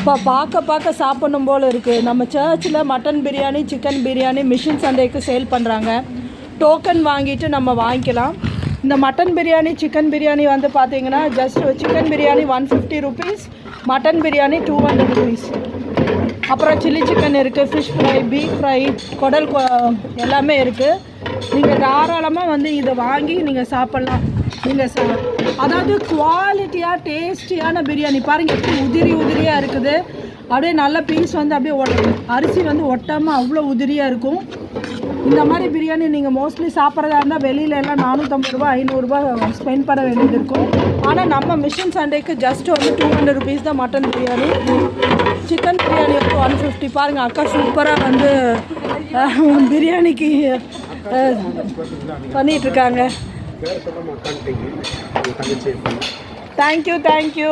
இப்போ பார்க்க சாப்பிடணும் போல் இருக்குது. நம்ம சர்ச்சில் mutton biryani, chicken biryani mission சண்டேக்கு சேல் பண்ணுறாங்க. டோக்கன் வாங்கிட்டு நம்ம வாங்கிக்கலாம். இந்த மட்டன் பிரியாணி, சிக்கன் பிரியாணி வந்து பார்த்தீங்கன்னா just chicken biryani 150 rupees, mutton biryani 200 rupees. அப்புறம் சில்லி சிக்கன் இருக்குது, ஃபிஷ் ஃப்ரை, பீஃப் ஃப்ரை, குடல் எல்லாமே இருக்குது. நீங்கள் தாராளமாக வந்து இதை வாங்கி நீங்கள் சாப்பிட்லாம். நீங்கள் அதாவது குவாலிட்டியாக டேஸ்டியான பிரியாணி பாருங்கள், எப்படி உதிரியாக இருக்குது. அப்படியே நல்ல பீஸ் வந்து அப்படியே அரிசி வந்து ஒட்டாமல் அவ்வளோ உதிரியாக இருக்கும். இந்த மாதிரி பிரியாணி நீங்கள் மோஸ்ட்லி சாப்பிட்றதா இருந்தால் வெளியில எல்லாம் 450 ரூபா 500 ரூபா ஸ்பெண்ட் பண்ண வேண்டியது இருக்கும். ஆனால் நம்ம மிஷன் சண்டேக்கு ஜஸ்ட் வந்து 200 ருபீஸ் தான் மட்டன் பிரியாணி. சிக்கன் பிரியாணி வந்து 150. பாருங்கள், அக்கா சூப்பராக வந்து பிரியாணிக்கு பண்ணிகிட்ருக்காங்க. தேங்க்யூ.